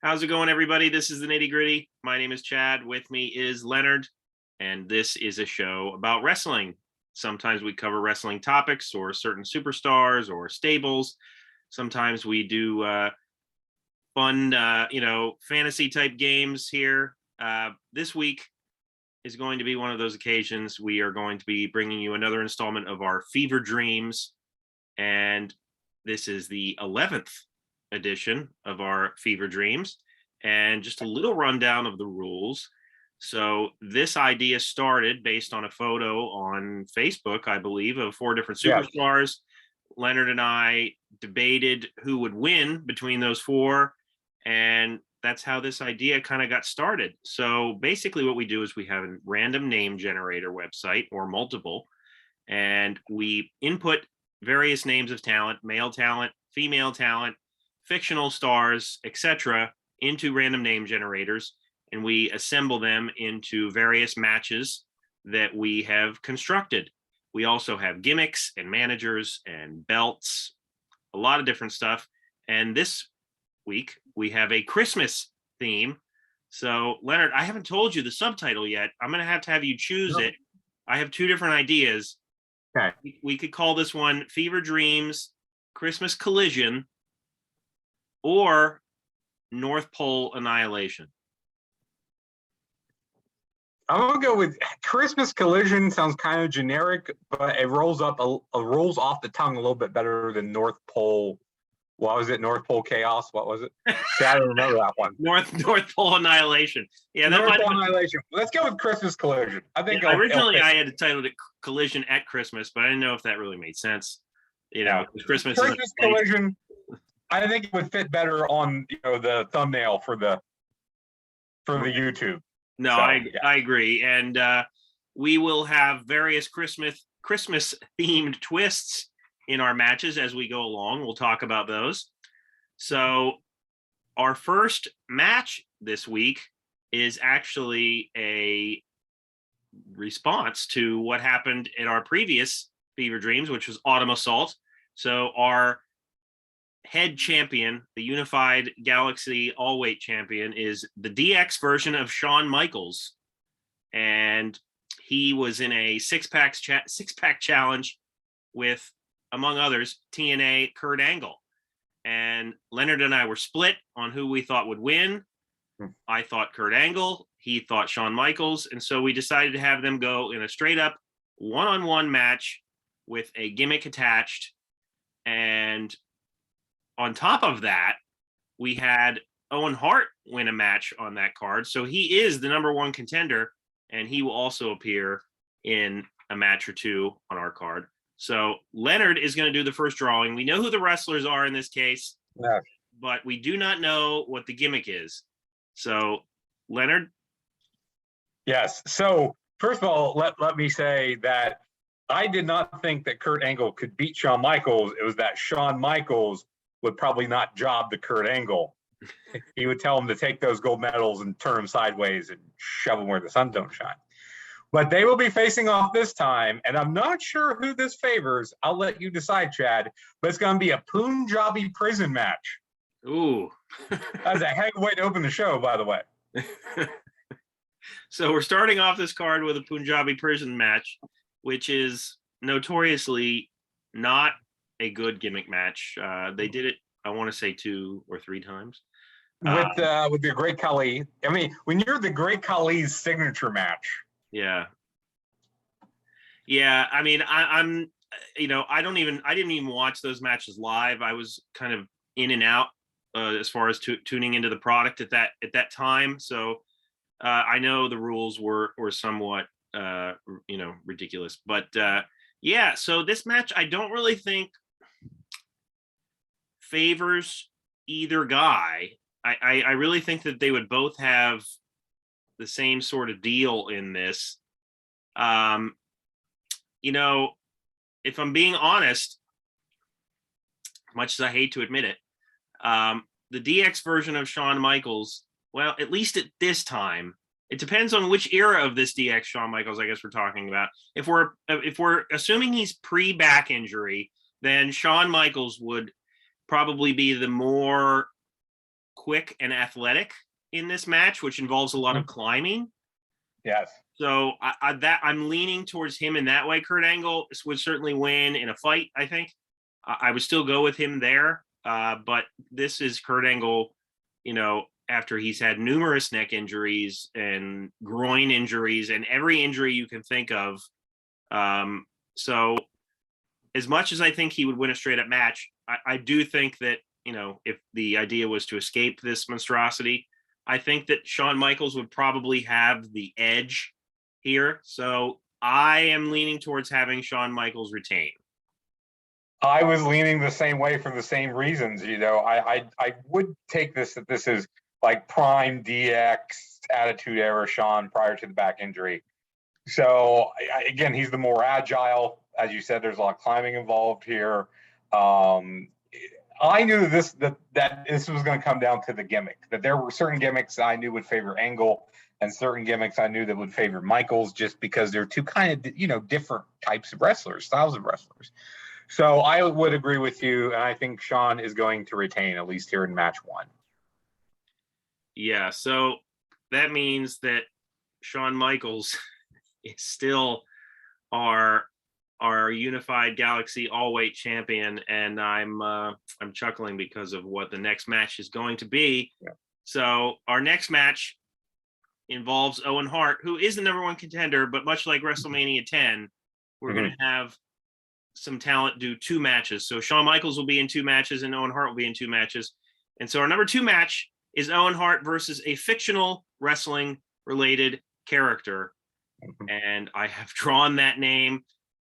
How's it going, everybody? This is the Nitty Gritty. My name is Chad. With me is Leonard, and this is a show about wrestling. Sometimes we cover wrestling topics or certain superstars or stables. Sometimes we do fun, fantasy type games here. This week is going to be one of those occasions. We are going to be bringing you another installment of our Fever Dreams, and this is the 11th edition of our Fever Dreams, and just a little rundown of the rules. So this idea started based on a photo on Facebook, I believe, of 4 different superstars. Yeah. Leonard and I debated who would win between those 4, and that's how this idea kind of got started. So basically what we do is we have a random name generator website, or multiple, and we input various names of talent, male talent, female talent, fictional stars, etc., into random name generators, and we assemble them into various matches that we have constructed. We also have gimmicks and managers and belts, a lot of different stuff. And this week we have a Christmas theme. So Leonard, I haven't told you the subtitle yet. I'm going to have you choose it. I have 2 different ideas. Okay. We could call this one Fever Dreams Christmas Collision, or North Pole Annihilation. I'm gonna go with Christmas Collision. Sounds kind of generic, but it rolls off the tongue a little bit better than North Pole. What was it? North Pole Chaos? What was it? See, I don't remember that one. North Pole Annihilation. Yeah, North Pole Annihilation. Let's go with Christmas Collision. I think originally I had titled it Collision at Christmas, but I didn't know if that really made sense. Christmas Collision. I think it would fit better on the thumbnail for the YouTube. No, so, I agree, and we will have various Christmas themed twists in our matches as we go along. We'll talk about those. So our first match this week is actually a response to what happened in our previous Fever Dreams, which was Autumn Assault. So our head champion, the Unified Galaxy All-Weight champion, is the DX version of Shawn Michaels. And he was in a six-pack challenge with, among others, TNA Kurt Angle. And Leonard and I were split on who we thought would win. I thought Kurt Angle. He thought Shawn Michaels. And so we decided to have them go in a straight-up one-on-one match with a gimmick attached. And on top of that, we had Owen Hart win a match on that card. So he is the number 1 contender, and he will also appear in a match or 2 on our card. So Leonard is going to do the first drawing. We know who the wrestlers are in this case, but we do not know what the gimmick is. So Leonard? Yes. So first of all, let me say that I did not think that Kurt Angle could beat Shawn Michaels. It was that Shawn Michaels would probably not job to Kurt Angle. He would tell him to take those gold medals and turn them sideways and shove them where the sun don't shine. But they will be facing off this time, and I'm not sure who this favors. I'll let you decide, Chad. But it's going to be a Punjabi prison match. Ooh. That's a heck of a way to open the show, by the way. So we're starting off this card with a Punjabi prison match, which is notoriously not a good gimmick match. They did it, I want to say 2 or 3 times. With the Great Khali. I mean, when you're the Great Khali's signature match. Yeah. I mean, I didn't even watch those matches live. I was kind of in and out as far as tuning into the product at that time. So I know the rules were somewhat ridiculous, but so this match I don't really think favors either guy. I really think that they would both have the same sort of deal in this. If I'm being honest, much as I hate to admit it, the DX version of Shawn Michaels, well, at least at this time, it depends on which era of this DX Shawn Michaels, I guess we're talking about. If we're assuming he's pre-back injury, then Shawn Michaels would probably be the more quick and athletic in this match, which involves a lot of climbing. Yes. So I'm leaning towards him in that way. Kurt Angle would certainly win in a fight, I think. I would still go with him there. But this is Kurt Angle, after he's had numerous neck injuries and groin injuries and every injury you can think of. So as much as I think he would win a straight up match, I do think that, if the idea was to escape this monstrosity, I think that Shawn Michaels would probably have the edge here. So I am leaning towards having Shawn Michaels retain. I was leaning the same way for the same reasons. I would take this that this is like prime DX Attitude Era Shawn prior to the back injury. So again, he's the more agile. As you said, there's a lot of climbing involved here. I knew that this was going to come down to the gimmick, that there were certain gimmicks I knew would favor Angle and certain gimmicks I knew that would favor Michaels, just because they're two kind of, different types of wrestlers, styles of wrestlers. So I would agree with you, and I think Shawn is going to retain, at least here in match 1. Yeah, so that means that Shawn Michaels is still our Unified Galaxy All-Weight champion, and I'm chuckling because of what the next match is going to be. Yeah. So our next match involves Owen Hart, who is the number 1 contender, but much like WrestleMania 10, we're going to have some talent do 2 matches. So Shawn Michaels will be in 2 matches and Owen Hart will be in 2 matches. And so our number 2 match is Owen Hart versus a fictional wrestling related character. And I have drawn that name.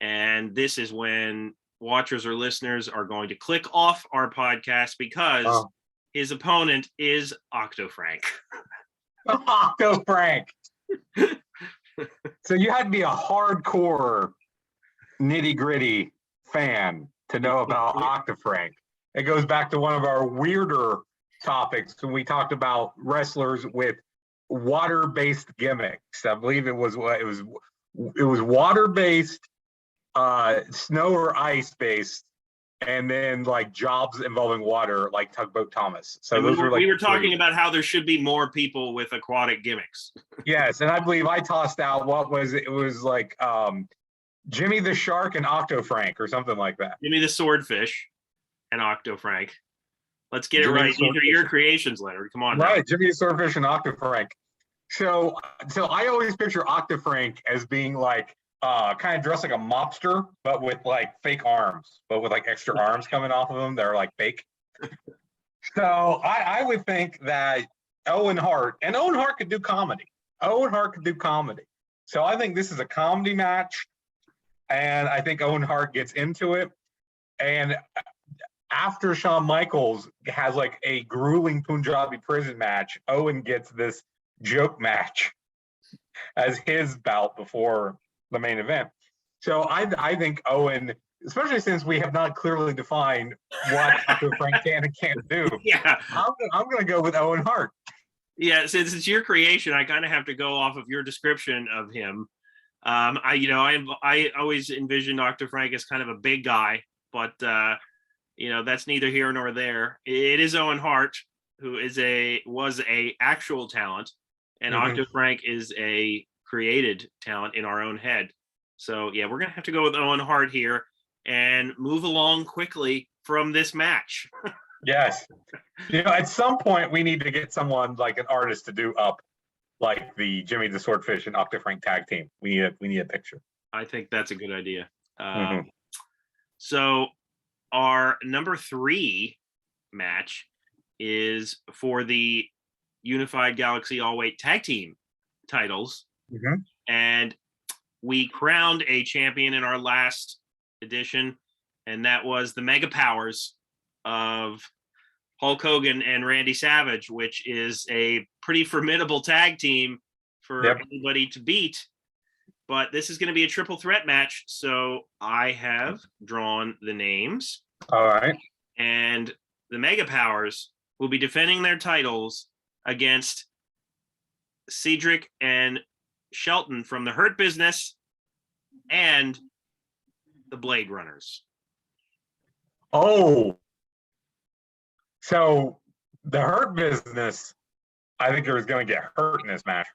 And this is when watchers or listeners are going to click off our podcast because his opponent is Octo Frank. Octo Frank. So you had to be a hardcore Nitty Gritty fan to know about Octo Frank. It goes back to one of our weirder topics when we talked about wrestlers with water-based gimmicks. I believe it was water-based, snow or ice-based, and then like jobs involving water, like Tugboat Thomas. So and those we were talking about how there should be more people with aquatic gimmicks. Yes, and I believe I tossed out it was like Jimmy the Shark and Octo Frank or something like that. Jimmy the Swordfish and Octo Frank. Let's get Jimmy it right. These are your creations, Leonard. Come on. Right, now. Jimmy the Swordfish and Octo Frank. So I always picture Octo Frank as being like kind of dressed like a mobster, but with like fake arms, but with like extra arms coming off of him that are like fake. So I would think that Owen Hart could do comedy. So I think this is a comedy match, and I think Owen Hart gets into it. And after Shawn Michaels has like a grueling Punjabi prison match, Owen gets this joke match as his bout before the main event. So I think Owen, especially since we have not clearly defined what Frank can and can't do, Yeah, I'm going to go with Owen Hart. Yeah, since it's your creation, I kind of have to go off of your description of him. I always envisioned Octo Frank as kind of a big guy, but that's neither here nor there. It is Owen Hart, who was a actual talent, and Octo Frank is a created talent in our own head. So yeah, we're gonna have to go with Owen Hart here and move along quickly from this match. Yes. At some point we need to get someone like an artist to do up like the Jimmy the Swordfish and Octo Frank tag team. We need a picture. I think that's a good idea. So our number 3 match is for the Unified Galaxy All-Weight Tag Team titles. And we crowned a champion in our last edition, and that was the Mega Powers of Hulk Hogan and Randy Savage, which is a pretty formidable tag team for anybody to beat. But this is going to be a triple threat match, so I have drawn the names. All right. And the Mega Powers will be defending their titles against Cedric and Shelton from the Hurt Business and the Blade Runners. Oh. So The Hurt Business, I think, is going to get hurt in this match.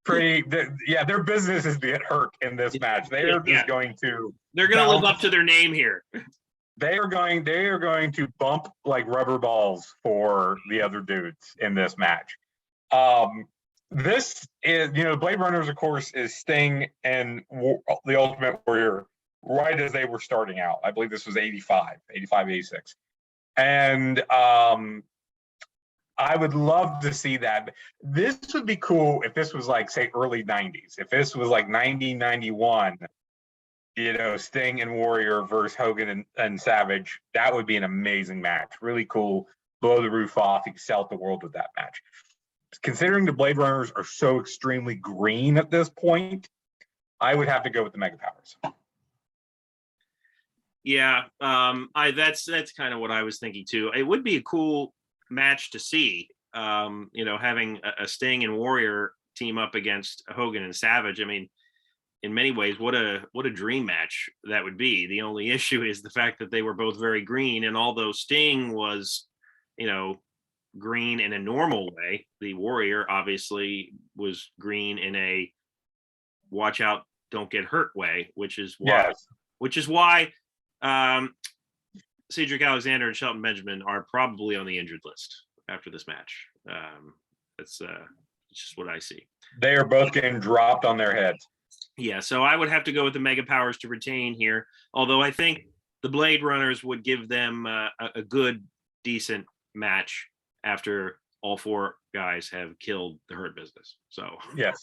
Their business is to get hurt in this match. They are just going to. They're going to live up to their name here. They are going to bump like rubber balls for the other dudes in this match. This is, Blade Runners, of course, is Sting and the Ultimate Warrior right as they were starting out. I believe this was 85, 86. And I would love to see that. This would be cool if this was like, say, early 90s. If this was like 90, 91, Sting and Warrior versus Hogan and Savage, that would be an amazing match. Really cool. Blow the roof off. You can sell the world with that match. Considering the Blade Runners are so extremely green at this point, I would have to go with the Mega Powers. Yeah, that's kind of what I was thinking too. It would be a cool match to see. Having a Sting and Warrior team up against Hogan and Savage. I mean, in many ways, what a dream match that would be. The only issue is the fact that they were both very green, and although Sting was, green in a normal way, the Warrior obviously was green in a watch out, don't get hurt way, which is why Cedric Alexander and Shelton Benjamin are probably on the injured list after this match. That's just what I see. They are both getting dropped on their heads. Yeah, so I would have to go with the Mega Powers to retain here, although I think the Blade Runners would give them a good, decent match after all four guys have killed the Hurt Business. So yes.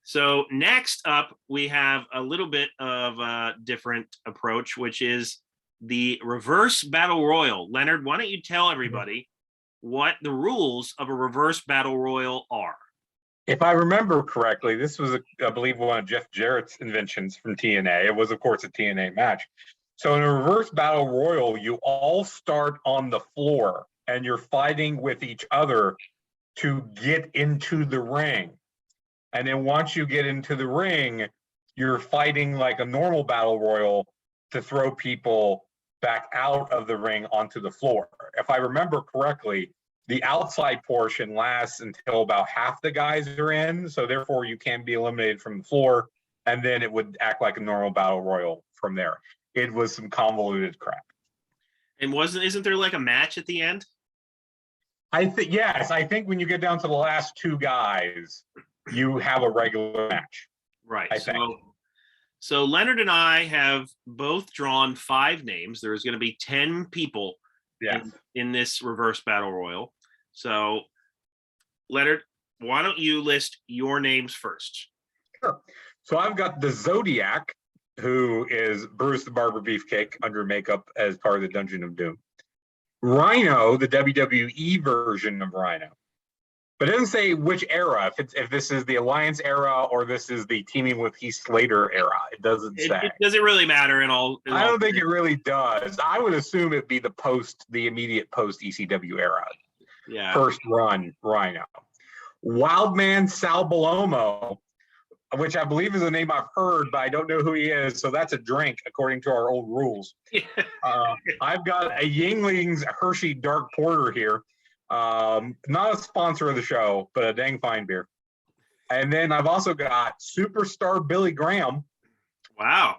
So next up, we have a little bit of a different approach, which is the reverse battle royal. Leonard, why don't you tell everybody what the rules of a reverse battle royal are? If I remember correctly, this was, I believe, one of Jeff Jarrett's inventions from TNA. It was, of course, a TNA match. So in a reverse battle royal, you all start on the floor and you're fighting with each other to get into the ring. And then once you get into the ring, you're fighting like a normal battle royal to throw people back out of the ring onto the floor. If I remember correctly, the outside portion lasts until about half the guys are in. So therefore you can be eliminated from the floor. And then it would act like a normal battle royal from there. It was some convoluted crap. And isn't there like a match at the end? Yes. I think when you get down to the last two guys, you have a regular match. Right. So Leonard and I have both drawn 5 names. There's going to be 10 people in this reverse battle royal. So Leonard, why don't you list your names first? Sure. So I've got the Zodiac, who is Bruce the Barber Beefcake under makeup as part of the Dungeon of Doom. Rhino, the WWE version of Rhino. But it doesn't say which era, if this is the Alliance era or this is the teaming with Heath Slater era. It doesn't say. It doesn't really matter in all. I don't think it really does. I would assume it'd be the immediate post ECW era. Yeah. First run Rhino. Wildman Sal Balomo, which I believe is a name I've heard, but I don't know who he is. So that's a drink according to our old rules. I've got a Yingling's Hershey Dark Porter here. Not a sponsor of the show, but a dang fine beer. And then I've also got Superstar Billy Graham. Wow.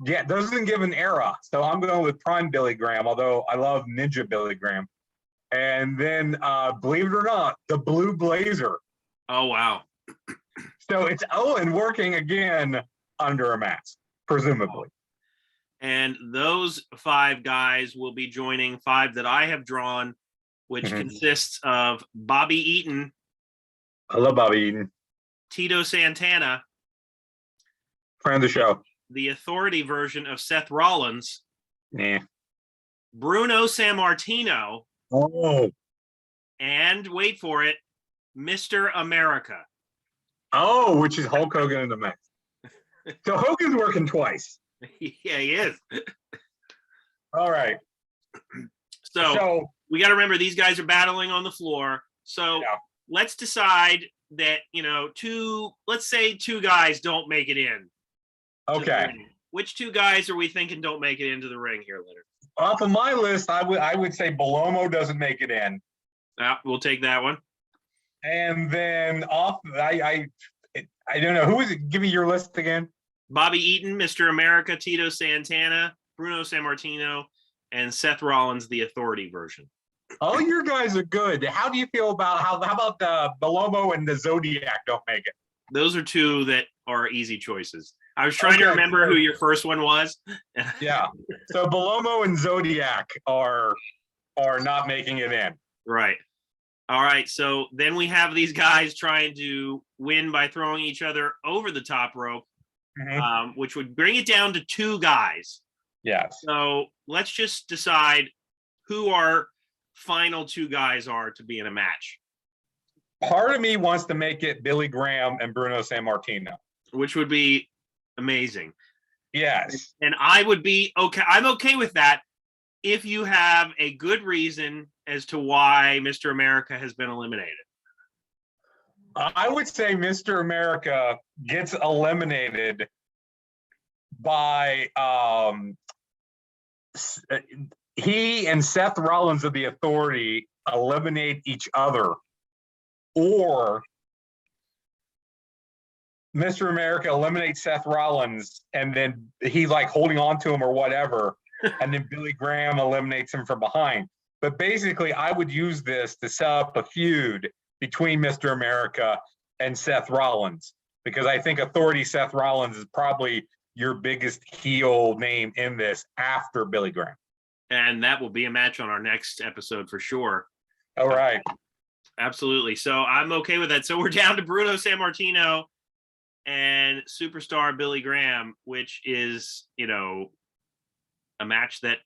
Yeah, doesn't give an era. So I'm going with Prime Billy Graham, although I love Ninja Billy Graham. And then, believe it or not, the Blue Blazer. Oh, wow. So it's Owen working again under a mask, presumably. And those 5 guys will be joining 5 that I have drawn, which consists of Bobby Eaton. I love Bobby Eaton. Tito Santana. Friend of the show. The Authority version of Seth Rollins. Yeah. Bruno Sammartino. Oh. And wait for it, Mr. America. Oh, which is Hulk Hogan in the match. So Hogan's working twice. Yeah, he is. All right. So we got to remember these guys are battling on the floor. So let's decide that, let's say 2 guys don't make it in. Okay. Which 2 guys are we thinking don't make it into the ring here, Leonard? Off of my list, I would say Belomo doesn't make it in. We'll take that one. And then I don't know, who is it? Give me your list again. Bobby Eaton, Mr. America, Tito Santana, Bruno Sammartino, and Seth Rollins, the Authority version. All your guys are good. How do you feel about how about Belomo and the Zodiac don't make it? Those are two that are easy choices. I was trying to remember who your first one was. Yeah. So Belomo and Zodiac are not making it in. Right. All right. So then we have these guys trying to win by throwing each other over the top rope, which would bring it down to two guys. Yes. So let's just decide who our final two guys are to be in a match. Part of me wants to make it Billy Graham and Bruno Sammartino, which would be amazing. Yes. And I would be okay. I'm okay with that if you have a good reason as to why Mr. America has been eliminated. I would say Mr. America gets eliminated by he and Seth Rollins of the Authority eliminate each other, or Mr. America eliminates Seth Rollins and then he's like holding on to him or whatever, and then Billy Graham eliminates him from behind. But basically, I would use this to set up a feud between Mr. America and Seth Rollins, because I think Authority Seth Rollins is probably your biggest heel name in this after Billy Graham. And that will be a match on our next episode for sure. All right. Absolutely. So I'm okay with that. So we're down to Bruno Sammartino and Superstar Billy Graham, which is, a match that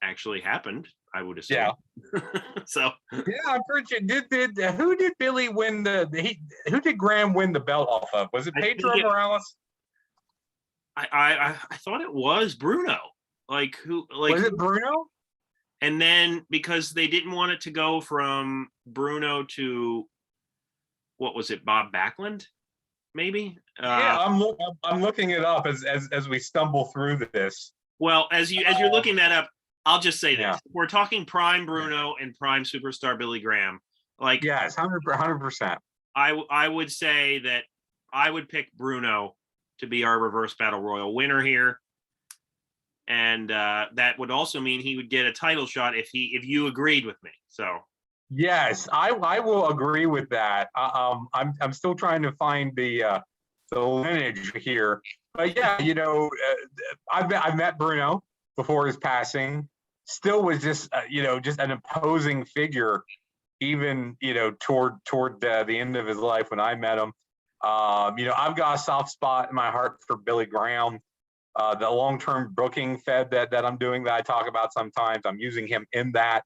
actually happened, I would assume. Yeah. So yeah, I'm pretty sure. Who did Billy win who did Graham win the belt off of? Was it Pedro Morales? I thought it was Bruno. Was it Bruno? And then because they didn't want it to go from Bruno to, what was it, Bob Backlund, maybe? Yeah, I'm looking it up as we stumble through this. Well, as you're looking that up, I'll just say this: yeah. We're talking Prime Bruno and Prime Superstar Billy Graham. Yes, 100%. I would say that I would pick Bruno to be our reverse battle royal winner here. And that would also mean he would get a title shot if you agreed with me. So yes, I will agree with that. I'm still trying to find the lineage here, but yeah, I've met Bruno before his passing. Still was just just an imposing figure, even toward the end of his life when I met him. I've got a soft spot in my heart for Billy Graham. The long-term booking fed that I'm doing that I talk about sometimes, I'm using him in that.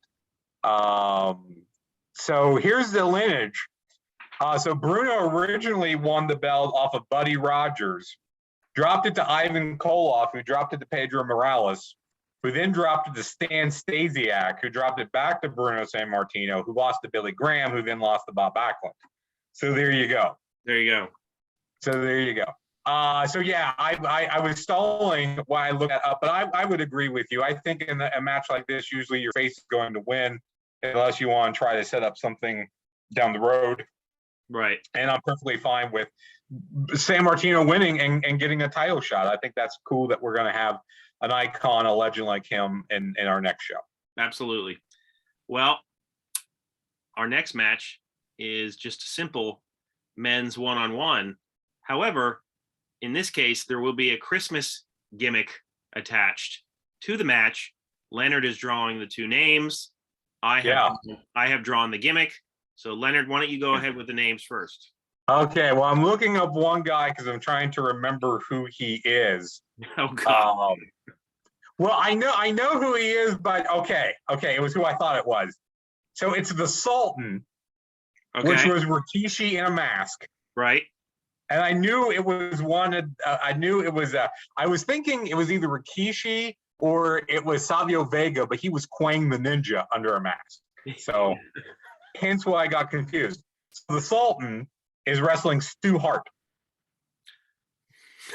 So here's the lineage. So Bruno originally won the belt off of Buddy Rogers, dropped it to Ivan Koloff, who dropped it to Pedro Morales, who then dropped it to Stan Stasiak, who dropped it back to Bruno Sammartino, who lost to Billy Graham, who then lost to Bob Backlund. So there you go. There you go. So there you go. So yeah, I was stalling while I looked that up, but I would agree with you. I think in a match like this, usually your face is going to win, unless you want to try to set up something down the road. Right. And I'm perfectly fine with Sammartino winning and getting a title shot. I think that's cool that we're going to have an icon, a legend like him in our next show. Absolutely. Well, our next match is just a simple men's one-on-one. However, in this case, there will be a Christmas gimmick attached to the match. Leonard is drawing the two names. I have drawn the gimmick. So Leonard, why don't you go ahead with the names first? Okay, well, I'm looking up one guy because I'm trying to remember who he is. Oh God. Well, I know who he is, but okay, it was who I thought it was. So it's the Sultan, which was Rikishi in a mask. Right. And I knew it was I was thinking it was either Rikishi or it was Savio Vega, but he was Quang the Ninja under a mask. So hence why I got confused. So the Sultan is wrestling Stu Hart,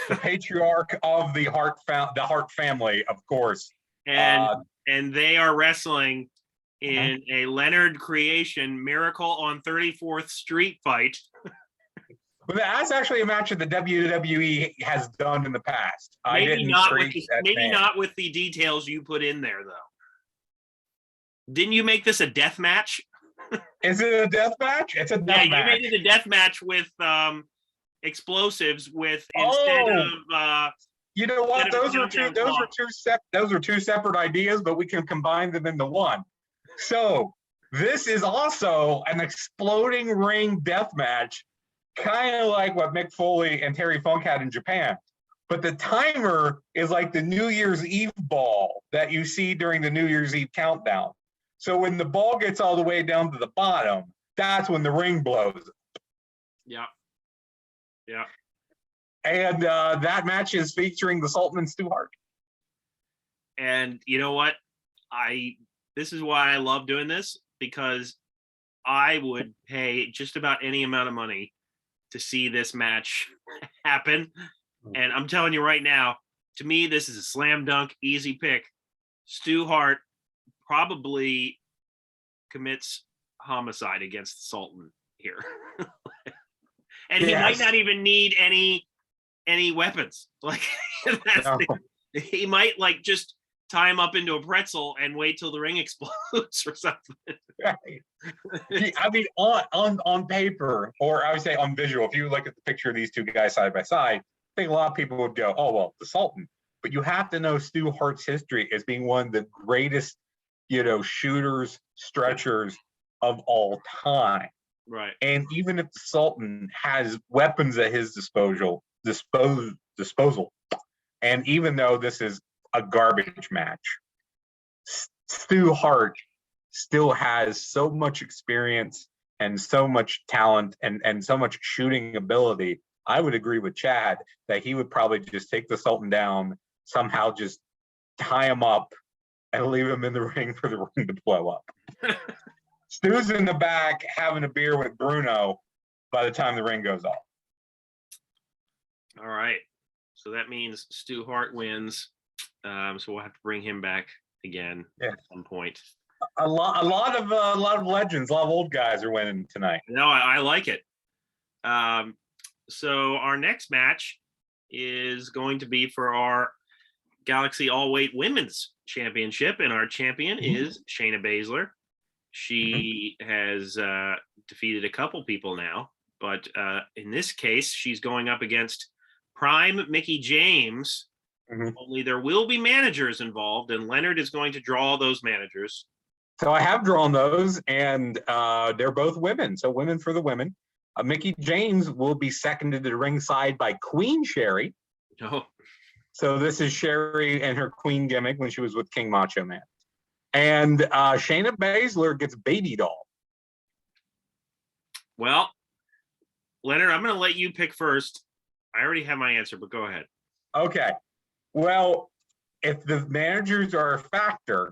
the patriarch of the Hart family, of course. And and they are wrestling in a Leonard creation Miracle on 34th Street fight. Well, that's actually a match that the WWE has done in the past. Maybe not with the details you put in there, though. Didn't you make this a death match? Is it a death match? It's a death match. Yeah, you made it a death match with explosives instead of you know what? Those are two separate ideas, but we can combine them into one. So this is also an exploding ring death match, kind of like what Mick Foley and Terry Funk had in Japan. But the timer is like the New Year's Eve ball that you see during the New Year's Eve countdown. So when the ball gets all the way down to the bottom, that's when the ring blows. Yeah. Yeah. And that match is featuring the Sultan and Stu Hart. And you know what? This is why I love doing this, because I would pay just about any amount of money to see this match happen. And I'm telling you right now, to me, this is a slam dunk, easy pick. Stu Hart probably commits homicide against the Sultan here. And he might not even need any weapons. Like he might like just tie him up into a pretzel and wait till the ring explodes or something. Right. I mean, on paper, or I would say on visual, if you look at the picture of these two guys side by side, I think a lot of people would go, oh, well, the Sultan. But you have to know Stu Hart's history as being one of the greatest, shooters, stretchers of all time. Right. And even if the Sultan has weapons at his disposal, and even though this is a garbage match, Stu Hart still has so much experience and so much talent and so much shooting ability. I would agree with Chad that he would probably just take the Sultan down, somehow just tie him up and leave him in the ring for the ring to blow up. Stu's in the back having a beer with Bruno by the time the ring goes off. All right. So that means Stu Hart wins. So we'll have to bring him back again at some point. A lot of legends, a lot of old guys are winning tonight. No, I like it. So our next match is going to be for our Galaxy All Weight Women's Championship, and our champion is Shayna Baszler. She has defeated a couple people now, but in this case, she's going up against Prime Mickie James. Only there will be managers involved, and Leonard is going to draw those managers. So I have drawn those, and they're both women. So women for the women. Mickie James will be seconded to ringside by Queen Sherry. Oh. So this is Sherry and her queen gimmick when she was with King Macho Man. And Shayna Baszler gets Baby Doll. Well, Leonard, I'm going to let you pick first. I already have my answer, but go ahead. Okay. Well, if the managers are a factor,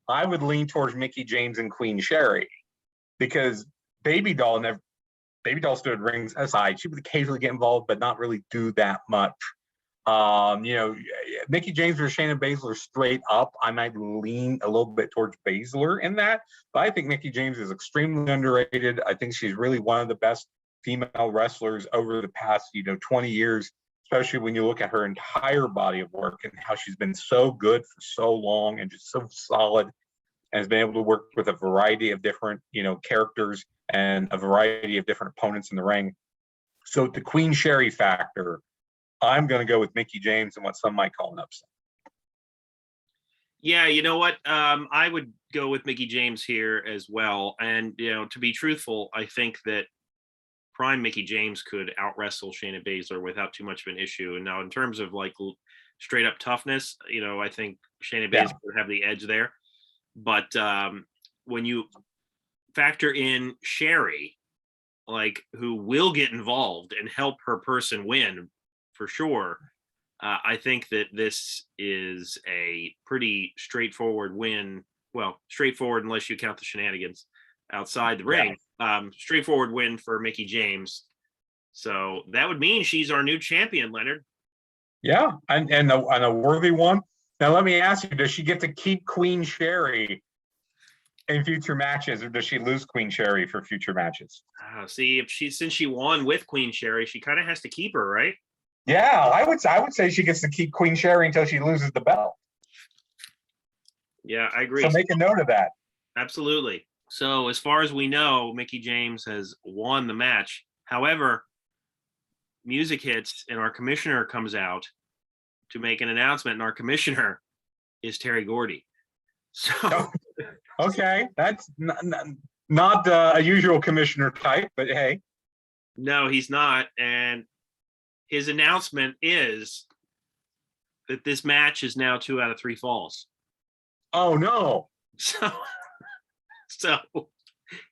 I would lean towards Mickie James and Queen Sherry, because Baby Doll stood rings aside. She would occasionally get involved, but not really do that much. Mickie James or Shayna Baszler straight up, I might lean a little bit towards Baszler in that, but I think Mickie James is extremely underrated. I think she's really one of the best female wrestlers over the past, 20 years, especially when you look at her entire body of work and how she's been so good for so long and just so solid, and has been able to work with a variety of different, characters and a variety of different opponents in the ring. So the Queen Sherry factor, I'm going to go with Mickie James and what some might call an upset. Yeah, you know what? I would go with Mickie James here as well. And, to be truthful, I think that Prime Mickie James could out-wrestle Shayna Baszler without too much of an issue. And now in terms of like straight up toughness, I think Shayna Baszler would have the edge there. But when you factor in Sherry, like, who will get involved and help her person win for sure, I think that this is a pretty straightforward win. Well, straightforward unless you count the shenanigans outside the ring. Straightforward win for Mickie James. So that would mean she's our new champion, Leonard. Yeah, and a worthy one. Now, let me ask you, does she get to keep Queen Sherry in future matches, or does she lose Queen Sherry for future matches? See, since she won with Queen Sherry, she kind of has to keep her, right? Yeah, I would say she gets to keep Queen Sherry until she loses the belt. Yeah, I agree. So make a note of that. Absolutely. So as far as we know, Mickie James has won the match. However, music hits and our commissioner comes out to make an announcement, and our commissioner is Terry Gordy. So Okay, that's not a usual commissioner type, but hey. No, he's not. And his announcement is that this match is now 2 out of 3 falls. Oh no. So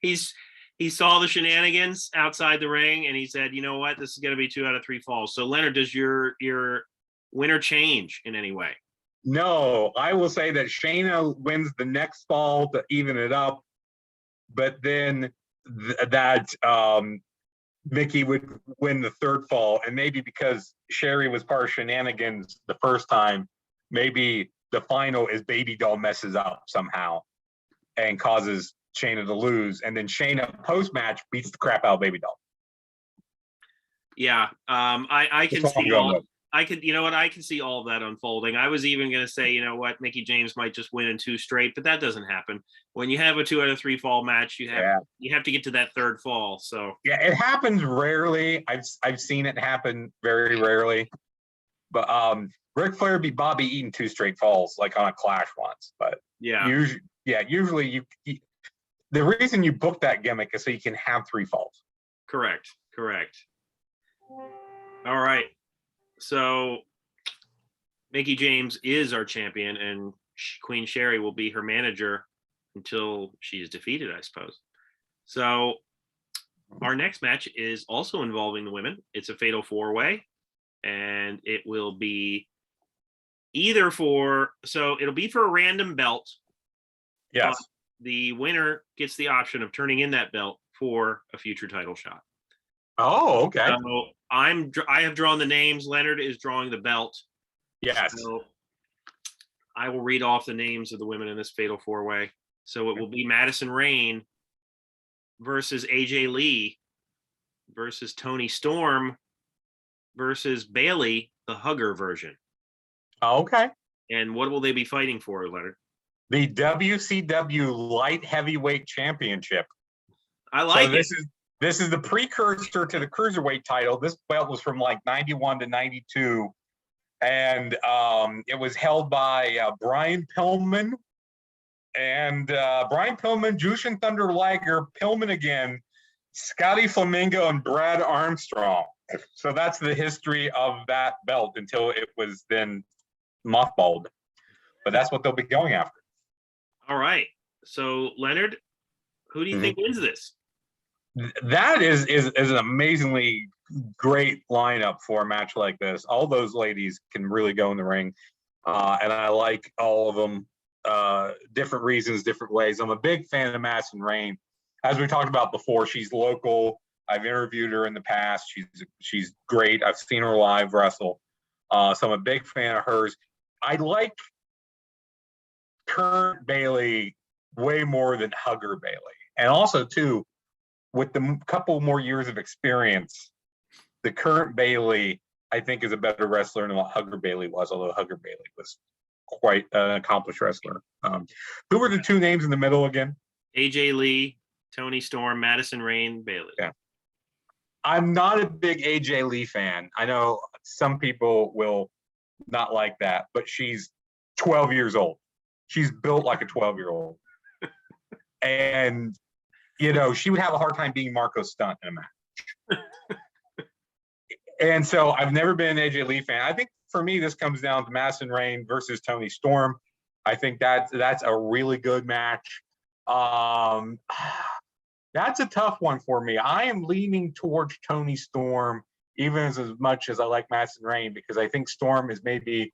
he saw the shenanigans outside the ring and he said, you know what, this is going to be 2 out of 3 falls. So Leonard, does your winner change in any way? No, I will say that Shayna wins the next fall to even it up, but then that Mickie would win the third fall, and maybe because Sherry was part of shenanigans the first time, maybe the final is Baby Doll messes up somehow and causes Shayna to lose, and then Shayna post-match beats the crap out of Baby Doll. Yeah, I can see all. I could, you know what? I can see all of that unfolding. I was even going to say, you know what, Mickie James might just win in 2 straight, but that doesn't happen. When you have a 2 out of 3 fall match, you have to get to that third fall. So yeah, it happens rarely. I've seen it happen very rarely. But Ric Flair beat Bobby Eaton 2 straight falls, like on a Clash once. But usually you the reason you book that gimmick is so you can have 3 falls. Correct. All right. So Mickie James is our champion, and Queen Sherry will be her manager until she's defeated, I suppose. So our next match is also involving the women. It's a fatal 4-way, and it will be it'll be for a random belt. Yes. The winner gets the option of turning in that belt for a future title shot. Oh, okay. So I have drawn the names. Leonard is drawing the belt. Yes. So I will read off the names of the women in this fatal 4-way. So it will be Madison Rayne versus AJ Lee versus Toni Storm versus Bayley, the hugger version. Okay. And what will they be fighting for, Leonard? The WCW Light Heavyweight Championship. I like it. This is the precursor to the Cruiserweight title. This belt was from like 91 to 92. And it was held by Brian Pillman. And Brian Pillman, Jushin Thunder Liger, Pillman again, Scotty Flamingo, and Brad Armstrong. So that's the history of that belt until it was then mothballed. But that's what they'll be going after. All right. So, Leonard, who do you think wins this? That is an amazingly great lineup for a match like this. All those ladies can really go in the ring, and I like all of them. Different reasons, different ways. I'm a big fan of Madison Rayne. As we talked about before, she's local. I've interviewed her in the past. She's great. I've seen her live wrestle, so I'm a big fan of hers. I like current Bayley way more than Hugger Bayley, and also too, with the couple more years of experience, the current Bayley, I think, is a better wrestler than what Hugger Bayley was, although Hugger Bayley was quite an accomplished wrestler. Who were the 2 names in the middle again? AJ Lee, Toni Storm, Madison Rayne, Bayley. Yeah. I'm not a big AJ Lee fan. I know some people will not like that, but she's 12 years old. She's built like a 12-year-old. And she would have a hard time being Marco Stunt in a match. And so I've never been an AJ Lee fan. I think for me, this comes down to Madison Rayne versus Toni Storm. I think that's a really good match. That's a tough one for me. I am leaning towards Toni Storm, even as much as I like Madison Rayne, because I think Storm is maybe,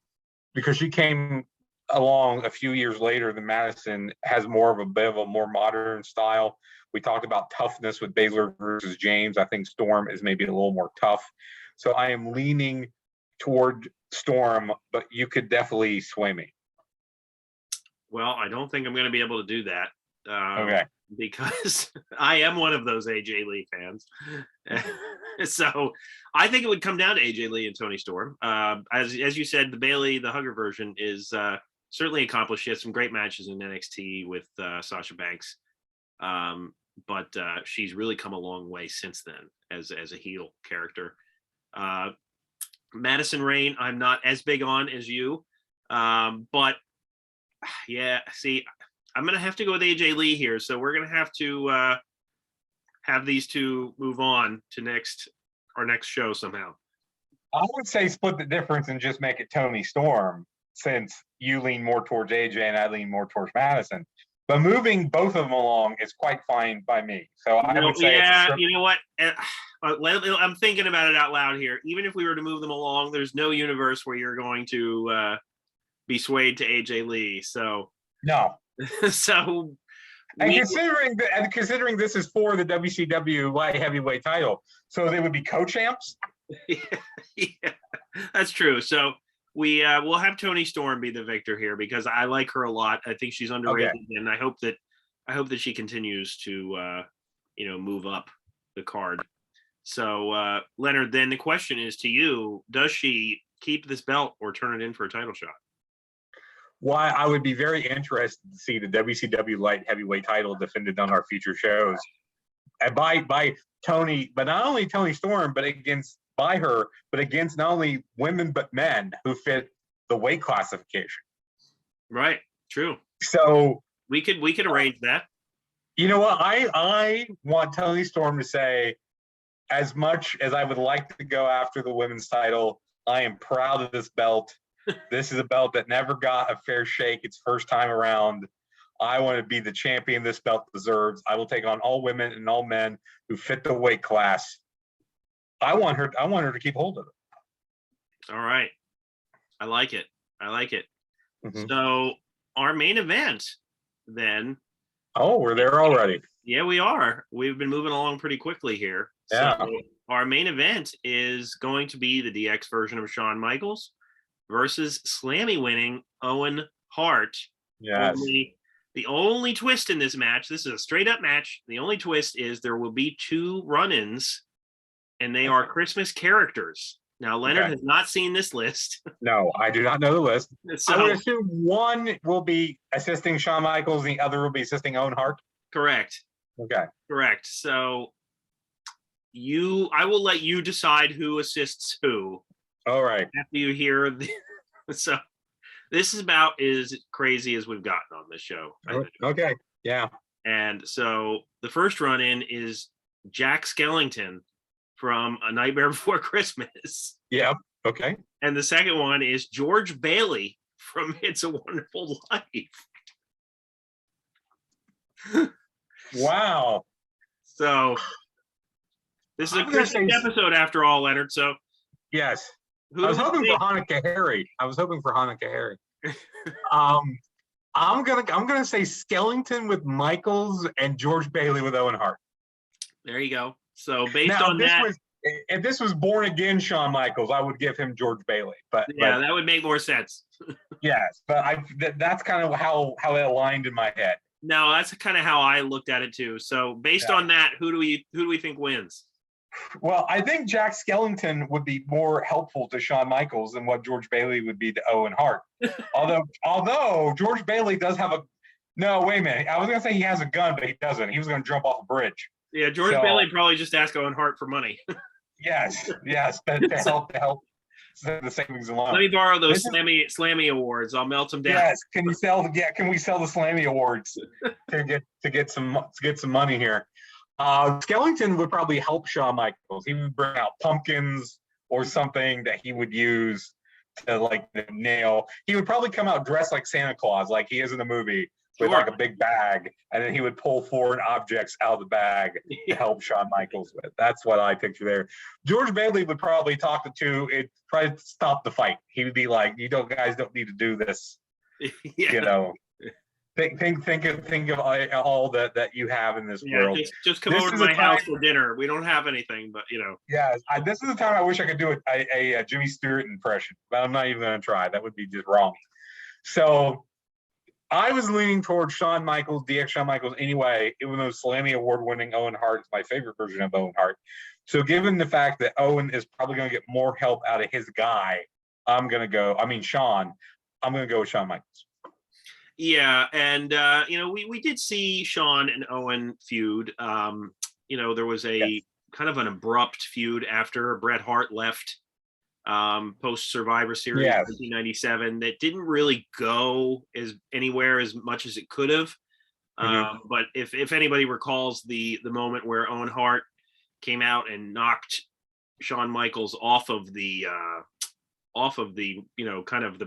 because she came along a few years later than Madison, has more of a bit of a more modern style. We talked about toughness with Baszler versus James. I think Storm is maybe a little more tough. So I am leaning toward Storm, but you could definitely sway me. Well, I don't think I'm going to be able to do that. Okay. Because I am one of those AJ Lee fans. So I think it would come down to AJ Lee and Toni Storm. As you said, the Bayley, the Hugger version is certainly accomplished. She has some great matches in NXT with Sasha Banks. But she's really come a long way since then as a heel character. Madison Rayne, I'm not as big on as you. But yeah, see, I'm going to have to go with AJ Lee here. So we're going to have these two move on to our next show somehow. I would say split the difference and just make it Toni Storm, since you lean more towards AJ and I lean more towards Madison. But moving both of them along is quite fine by me. So I would say, you know what? I'm thinking about it out loud here. Even if we were to move them along, there's no universe where you're going to be swayed to AJ Lee. So no. So, and considering this is for the WCW light heavyweight title, so they would be co-champs. Yeah, that's true. So we'll have Toni Storm be the victor here because I like her a lot. I think she's underrated, and I hope that she continues to move up the card. So Leonard, then the question is to you: does she keep this belt or turn it in for a title shot? Why, I would be very interested to see the WCW light heavyweight title defended on our future shows, and by Toni, but not only Toni Storm, but against not only women but men who fit the weight classification. Right. True. So we could arrange that. You know what? I want Toni Storm to say, as much as I would like to go after the women's title, I am proud of this belt. This is a belt that never got a fair shake its first time around. I want to be the champion this belt deserves. I will take on all women and all men who fit the weight class. I want her to keep hold of it. All right. I like it. Mm-hmm. So our main event then. Oh, we're there already. Yeah, we are. We've been moving along pretty quickly here. Yeah. So our main event is going to be the DX version of Shawn Michaels versus Slammy winning Owen Hart. Yes. The only twist in this match, this is a straight up match. The only twist is there will be 2 run-ins, and they are Christmas characters. Now, Leonard has not seen this list. No, I do not know the list. So, I would assume one will be assisting Shawn Michaels, and the other will be assisting Owen Hart. Correct. Okay. Correct. So I will let you decide who assists who. All right. After you hear so this is about as crazy as we've gotten on this show. Okay. Yeah. And so the first run-in is Jack Skellington from A Nightmare Before Christmas. Yeah. Okay. And the second one is George Bailey from It's a Wonderful Life. Wow. So this is a Christmas episode after all, Leonard. So yes. I was hoping for Hanukkah Harry. I'm gonna say Skellington with Michaels and George Bailey with Owen Hart. There you go. So based on that, if this was Born Again Shawn Michaels, I would give him George Bailey. But that would make more sense. Yes, but that's kind of how it aligned in my head. No, that's kind of how I looked at it too. So based on that, who do we think wins? Well, I think Jack Skellington would be more helpful to Shawn Michaels than what George Bailey would be to Owen Hart. although George Bailey does have no, wait a minute. I was going to say he has a gun, but he doesn't. He was going to jump off a bridge. Yeah, George Bailey probably just asked Owen Hart for money. Yes, to help the savings alone. Let me borrow those Slammy awards. I'll melt them down. Yes, can we sell the Slammy awards to get some money here? Skellington would probably help Shawn Michaels. He would bring out pumpkins or something that he would use to nail. He would probably come out dressed like Santa Claus, like he is in the movie, with like a big bag, and then he would pull foreign objects out of the bag to help Shawn Michaels with. That's what I picture there. George Bailey would probably talk to try to stop the fight. He would be like, guys don't need to do this. Yeah. Think of all that you have in this world. Just come over to my house for dinner. We don't have anything, but Yeah, this is the time I wish I could do a Jimmy Stewart impression, but I'm not even going to try. That would be just wrong. So I was leaning towards Shawn Michaels, DX Shawn Michaels anyway, even though Slammy Award-winning Owen Hart is my favorite version of Owen Hart. So given the fact that Owen is probably going to get more help out of his guy, Shawn, I'm going to go with Shawn Michaels. Yeah, and we did see Shawn and Owen feud. There was a kind of an abrupt feud after Bret Hart left post Survivor Series 1997 that didn't really go anywhere as much as it could have. But if anybody recalls the moment where Owen Hart came out and knocked Shawn Michaels off of the kind of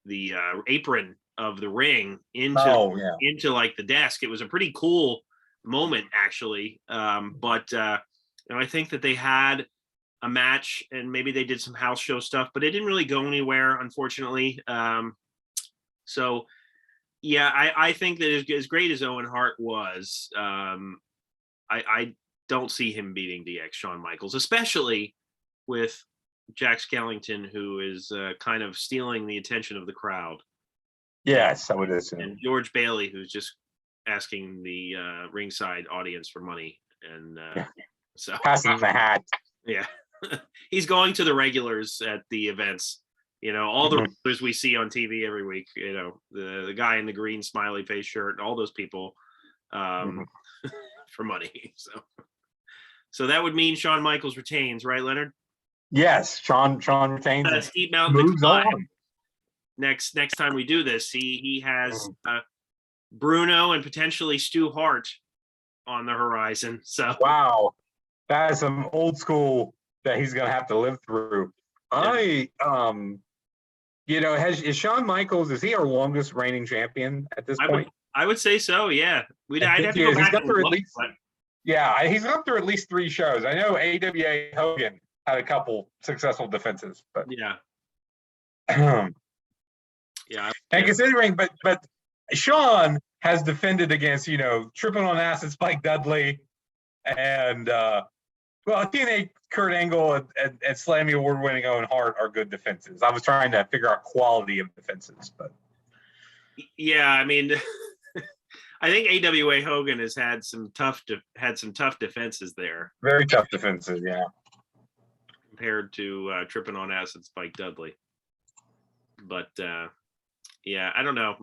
the apron of the ring into like the desk, it was a pretty cool moment actually. But I think that they had a match and maybe they did some house show stuff, but it didn't really go anywhere, unfortunately. So yeah, I think that as great as Owen Hart was, I don't see him beating DX Shawn Michaels, especially with Jack Skellington, who is kind of stealing the attention of the crowd. Yes, I would assume. And George Bailey, who's just asking the ringside audience for money. And so passing the hat. Yeah. He's going to the regulars at the events. All the regulars we see on TV every week, the guy in the green smiley face shirt, all those people for money. So that would mean Shawn Michaels retains, right, Leonard? Yes, Shawn retains. A steep mountain to climb. Next time we do this, he has Bruno and potentially Stu Hart on the horizon. So wow, that is some old school that he's going to have to live through. Yeah. Is Shawn Michaels, is he our longest reigning champion at this point? I would say so. Yeah, I'd have to go back and look. Yeah, he's up through at least 3 shows. I know AWA Hogan had a couple successful defenses, but yeah. Yeah. And considering, but Shawn has defended against, tripping on acid Spike Dudley and, TNA Kurt Angle and Slammy Award-winning Owen Hart are good defenses. I was trying to figure out quality of defenses, but. Yeah, I mean, I think AWA Hogan has had some tough defenses there. Very tough defenses, yeah. Compared to tripping on acid Spike Dudley. But, yeah, I don't know.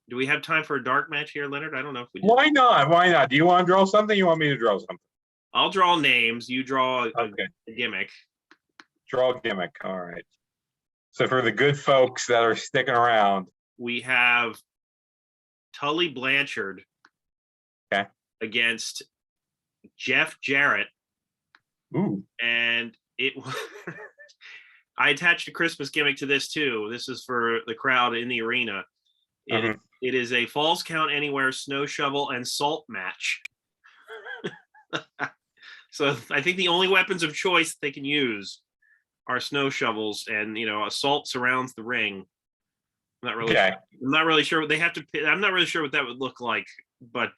Do we have time for a dark match here, Leonard? I don't know if we do. Why not? Do you want to draw something? You want me to draw something? I'll draw names. You draw a gimmick. Draw a gimmick. All right. So for the good folks that are sticking around, we have Tully Blanchard against Jeff Jarrett. Ooh. And I attached a Christmas gimmick to this too. This is for the crowd in the arena. It is a Falls Count Anywhere snow shovel and salt match. So I think the only weapons of choice they can use are snow shovels, and a salt surrounds the ring. I'm not really sure what they have to. I'm not really sure what that would look like, but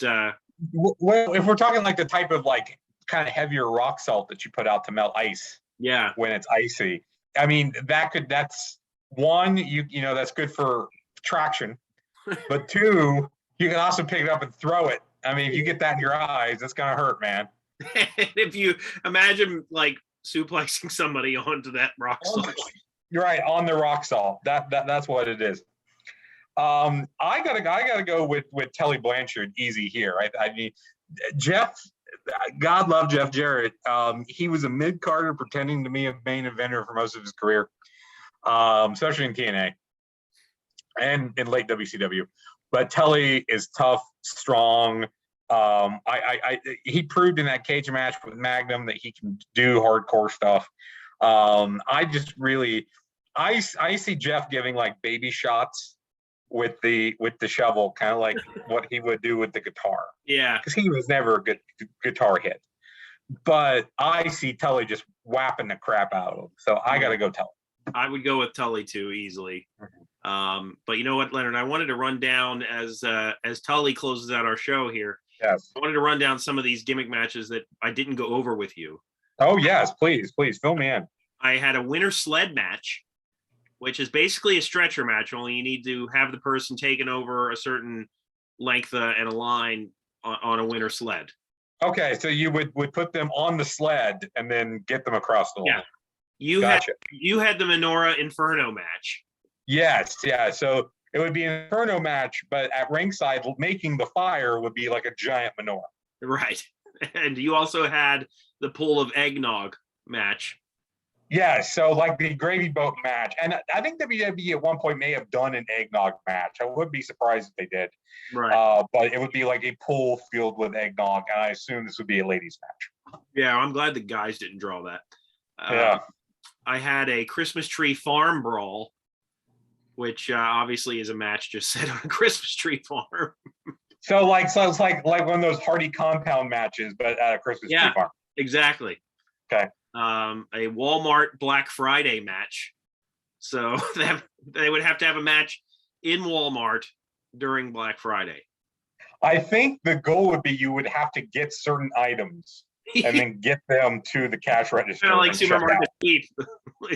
well, if we're talking like the type of like kind of heavier rock salt that you put out to melt ice, when it's icy. I mean, that's one, that's good for traction, but 2, you can also pick it up and throw it. I mean, if you get that in your eyes, it's going to hurt, man. If you imagine like suplexing somebody onto that rock salt. You're right, on the rock salt. That's what it is. I gotta go with Tully Blanchard easy here. I mean, Jeff, God love Jeff Jarrett. He was a mid-carder pretending to be a main eventer for most of his career, especially in TNA and in late WCW. But Tully is tough, strong. He proved in that cage match with Magnum that he can do hardcore stuff. I see Jeff giving like baby shots with the shovel, kind of like what he would do with the guitar. Yeah, because he was never a good guitar hit. But I see Tully just whapping the crap out of him. So I got to go Tully. I would go with Tully too, easily. But you know what, Leonard? I wanted to run down as Tully closes out our show here. Yes. I wanted to run down some of these gimmick matches that I didn't go over with you. Oh yes, please fill me in. I had a winter sled match which is basically a stretcher match. Only you need to have the person taken over a certain length and a line on a winter sled. Okay, so you would put them on the sled and then get them across the line. You Gotcha. had the Menorah Inferno match. Yes, yeah. So it would be an Inferno match, but at ringside, making the fire would be like a giant menorah. Right. And you also had the pool of eggnog match. Yeah, so like the gravy boat match. And I think WWE at one point may have done an eggnog match. I would be surprised if they did. Right. But it would be like a pool filled with eggnog. And I assume this would be a ladies match. Yeah, I'm glad the guys didn't draw that. Yeah. I had a Christmas tree farm brawl, which obviously is a match just set on a Christmas tree farm. So it's like one of those Hardy compound matches, but at a Christmas tree farm. Exactly. Okay. A Walmart Black Friday match. So they would have to have a match in Walmart during Black Friday. I think the goal would be you would have to get certain items and then get them to the cash register. Kind of like supermarket sweep.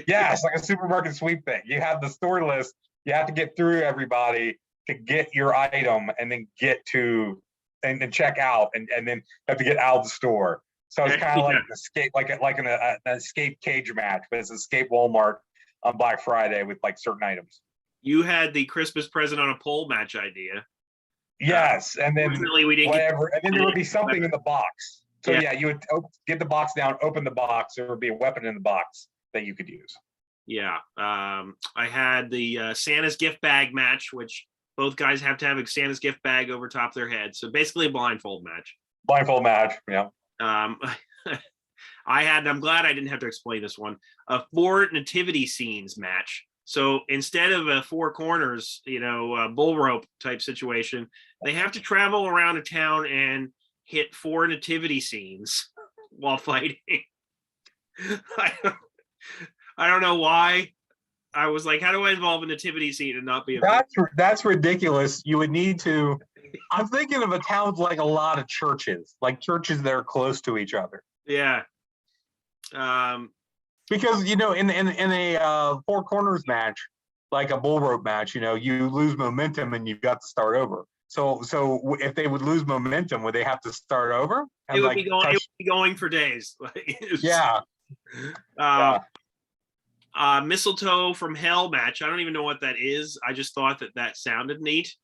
Yeah, it's like a supermarket sweep thing. You have the store list. You have to get through everybody to get your item and then get to and check out and then have to get out of the store. So it's kind of like an escape, like an escape cage match, but it's escape Walmart on Black Friday with like certain items. You had the Christmas present on a pole match idea. Yes, and then we didn't whatever, and then there would be something in the box. So yeah, you would get the box down, open the box. There would be a weapon in the box that you could use. Yeah, I had the Santa's gift bag match, which both guys have to have a Santa's gift bag over top of their head. So basically a blindfold match. Blindfold match, yeah. I'm glad I didn't have to explain this one. A 4 nativity scenes match. So instead of a 4 corners, bull rope type situation, they have to travel around a town and hit 4 nativity scenes while fighting. I don't know why. I was like, how do I involve a nativity scene and not be a That's ridiculous. You would need to. I'm thinking of a town with like a lot of churches, like churches that are close to each other. Yeah. Because in a 4 corners match, like a bull rope match, you lose momentum and you've got to start over. So if they would lose momentum, would they have to start over? It would be going for days. Yeah. Mistletoe from Hell match. I don't even know what that is. I just thought that sounded neat.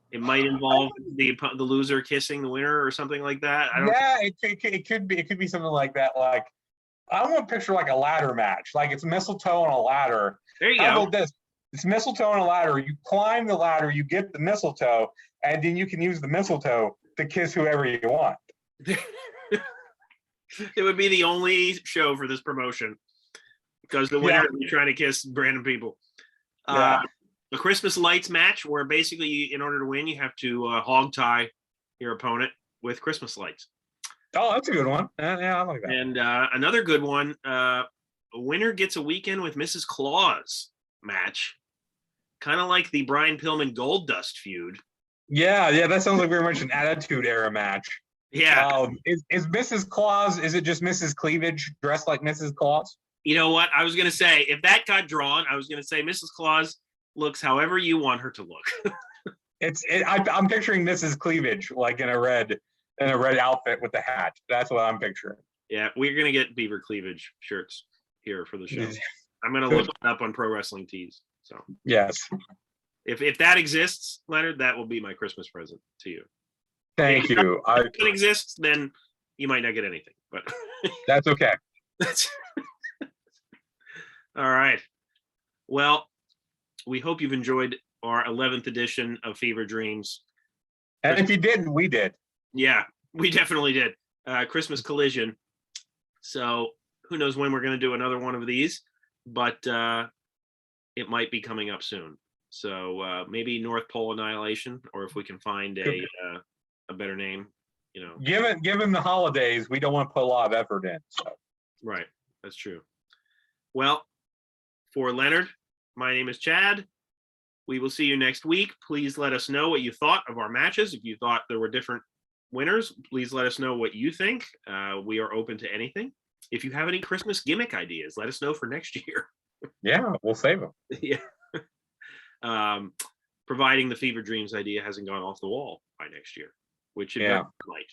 It might involve the loser kissing the winner or something like that. It could be something like that. Like I want to picture like a ladder match. Like it's mistletoe on a ladder. There you go. How about this? It's mistletoe on a ladder. You climb the ladder, you get the mistletoe, and then you can use the mistletoe to kiss whoever you want. It would be the only show for this promotion because the winner would be trying to kiss random people. The Christmas lights match, where basically, in order to win, you have to hog tie your opponent with Christmas lights. Oh, that's a good one. Yeah, I like that. And another good one, a winner gets a weekend with Mrs. Claus match, kind of like the Brian Pillman Gold Dust feud. Yeah, that sounds like very much an Attitude Era match. Yeah. Is Mrs. Claus? Is it just Mrs. Cleavage dressed like Mrs. Claus? You know what? I was gonna say if that got drawn, I was gonna say Mrs. Claus looks however you want her to look. I'm picturing Mrs. Cleavage like in a red outfit with the hat. That's what I'm picturing. Yeah, we're gonna get Beaver Cleavage shirts here for the show. I'm gonna look it up on Pro Wrestling Tees. So yes, if that exists, Leonard, that will be my Christmas present to you. Thank you. If it exists, then you might not get anything, but that's okay. All right. Well, we hope you've enjoyed our 11th edition of Fever Dreams. And if you didn't, we did. Yeah, we definitely did. Christmas Collision. So who knows when we're going to do another one of these, but it might be coming up soon. So maybe North Pole Annihilation, or if we can find a better name, Given the holidays, we don't want to put a lot of effort in. So. Right, that's true. Well, for Leonard, my name is Chad. We will see you next week. Please let us know what you thought of our matches. If you thought there were different winners, please let us know what you think. We are open to anything. If you have any Christmas gimmick ideas, let us know for next year. Yeah, we'll save them. Yeah. Providing the Fever Dreams idea hasn't gone off the wall by next year, which it Yeah. might.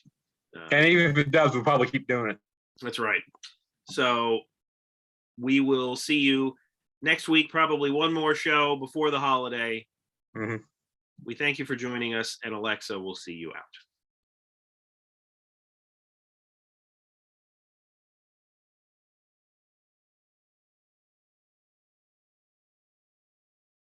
And even if it does, we'll probably keep doing it. That's right. So we will see you next week, probably one more show before the holiday. Mhm. We thank you for joining us, and Alexa will see you out.